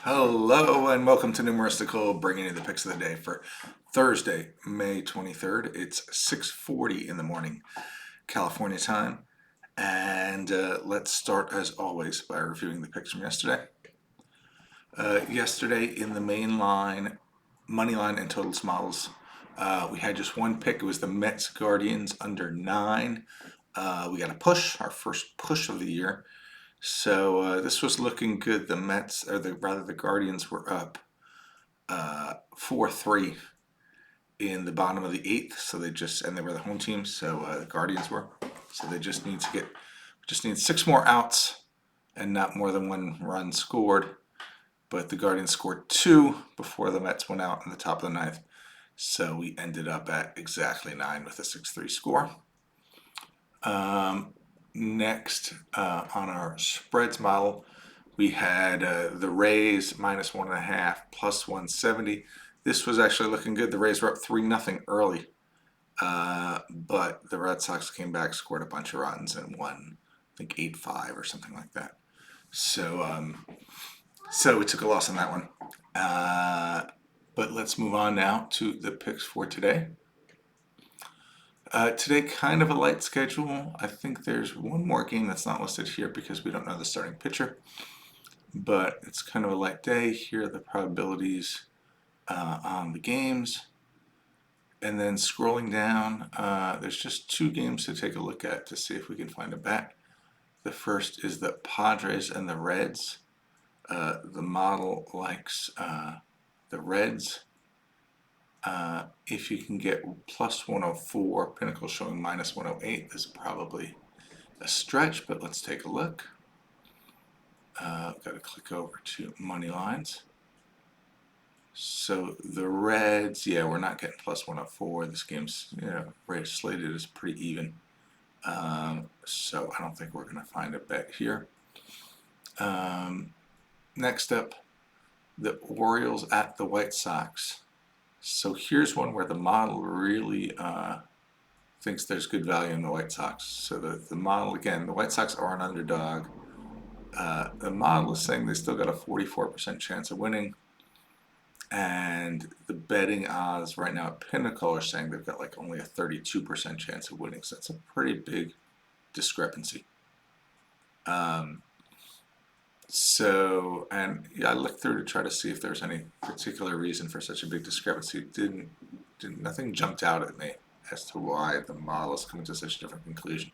Hello and welcome to Numeristical, bringing you the picks of the day for Thursday, May 23rd. It's 6:40 in the morning, California time. And let's start, as always, by reviewing the picks from yesterday. Yesterday, in the main line, money line and totals models, we had just one pick. It was the Mets Guardians under 9. We got a push, our first push of the year. So this was looking good. The Mets, or the Guardians, were up 4-3 in the bottom of the eighth. So and they were the home team. So the Guardians were. So they just need 6 more outs and not more than 1 run scored. But the Guardians scored 2 before the Mets went out in the top of the ninth. So we ended up at exactly 9 with a 6-3 score. Next, on our spreads model, we had the Rays minus 1.5 plus 170. This was actually looking good. The Rays were up 3-0 early, but the Red Sox came back, scored a bunch of runs, and won, I think 8-5 or something like that. So we took a loss on that one. But let's move on now to the picks for today. Today, kind of a light schedule. I think there's one more game that's not listed here because we don't know the starting pitcher. But it's kind of a light day. Here are the probabilities on the games. And then scrolling down, there's just 2 games to take a look at to see if we can find a bet. The first is the Padres and the Reds. The model likes the Reds. If you can get plus 104, Pinnacle showing minus 108, this is probably a stretch, but let's take a look. Got to click over to money lines. So the Reds, yeah, we're not getting plus 104. This game's, rate slated is pretty even. So I don't think we're going to find a bet here. Next up, the Orioles at the White Sox. So here's one where the model really thinks there's good value in the White Sox. So the model, again, the White Sox are an underdog. The model is saying they still got a 44% chance of winning. And the betting odds right now at Pinnacle are saying they've got like only a 32% chance of winning. So that's a pretty big discrepancy. I looked through to try to see if there's any particular reason for such a big discrepancy. Nothing jumped out at me as to why the model is coming to such a different conclusion.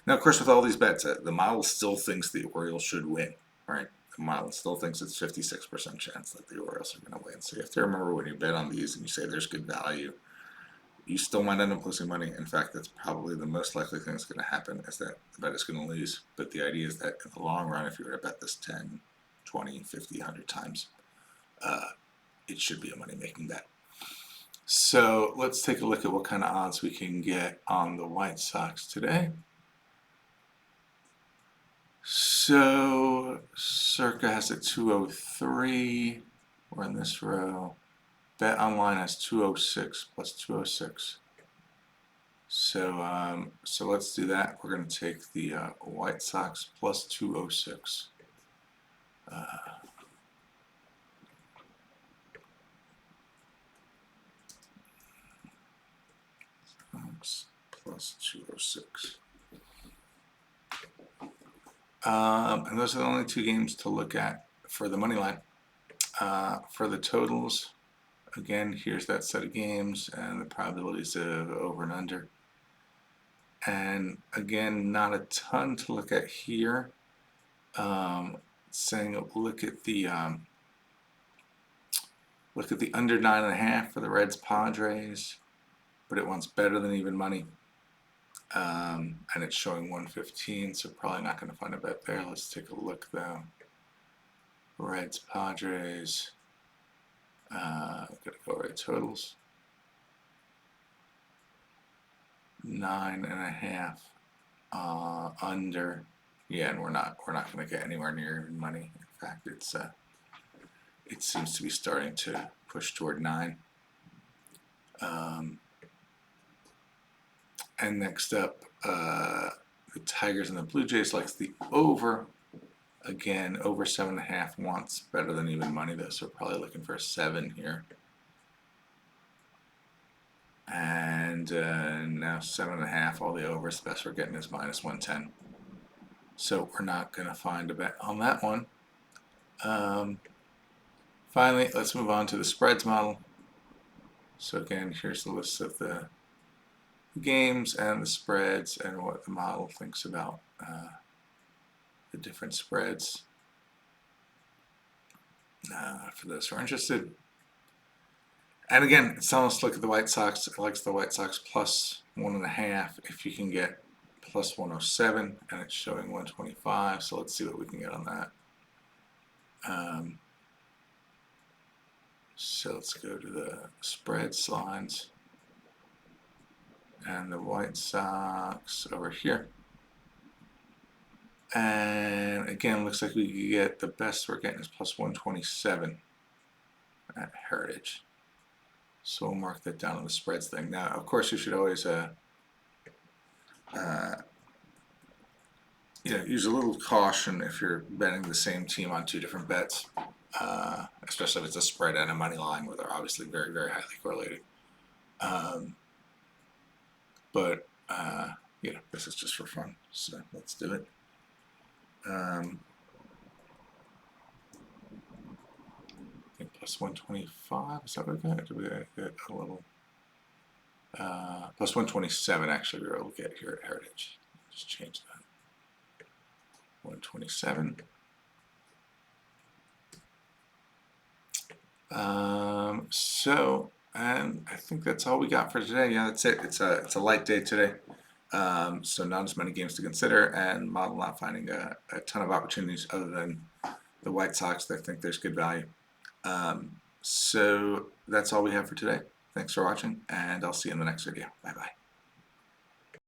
Now, of course, with all these bets, the model still thinks the Orioles should win, right? The model still thinks it's 56% chance that the Orioles are going to win. So you have to remember when you bet on these and you say there's good value, you still might end up losing money. In fact, that's probably the most likely thing that's going to happen, is that the bet is going to lose. But the idea is that in the long run, if you were to bet this 10, 20, 50, 100 times, it should be a money-making bet. So let's take a look at what kind of odds we can get on the White Sox today. So Circa has a 203. We're in this row. Bet online has 206 plus 206. So let's do that. We're going to take the White Sox plus 206. Plus 206. And those are the only 2 games to look at for the money line. For the totals, again, here's that set of games and the probabilities of over and under. And again, not a ton to look at here. Saying look at the under 9.5 for the Reds Padres, but it wants better than even money. And it's showing 115, so probably not going to find a bet there. Let's take a look though. Reds Padres. Gotta go over the totals. 9.5 under. Yeah, and we're not going to get anywhere near money. In fact, it seems to be starting to push toward 9. And next up, the Tigers and the Blue Jays likes the over. Again, over 7.5 wants better than even money though, so we're probably looking for a 7 here. And now 7.5, all the overs, the best we're getting is -110. So we're not going to find a bet on that one. Finally, let's move on to the spreads model. So again, here's the list of the games and the spreads and what the model thinks about the different spreads. For those who are interested. And again, it's telling us to look at the White Sox. It likes the White Sox plus 1.5 if you can get plus 107, and it's showing 125. So let's see what we can get on that. So let's go to the spreads lines and the White Sox over here. And again, looks like we can get the best we're getting is plus 127 at Heritage. So we'll mark that down on the spreads thing. Now, of course, you should always use a little caution if you're betting the same team on 2 different bets, especially if it's a spread and a money line where they're obviously very, very highly correlated. But this is just for fun, so let's do it. I think plus 125, is that what we got? Did we get a little plus 127 actually we were able to get here at Heritage. Just change that. 127. And I think that's all we got for today. Yeah, that's it. It's a light day today. So not as many games to consider, and model not finding a ton of opportunities other than the White Sox. They think there's good value. So that's all we have for today. Thanks for watching, and I'll see you in the next video. Bye-bye.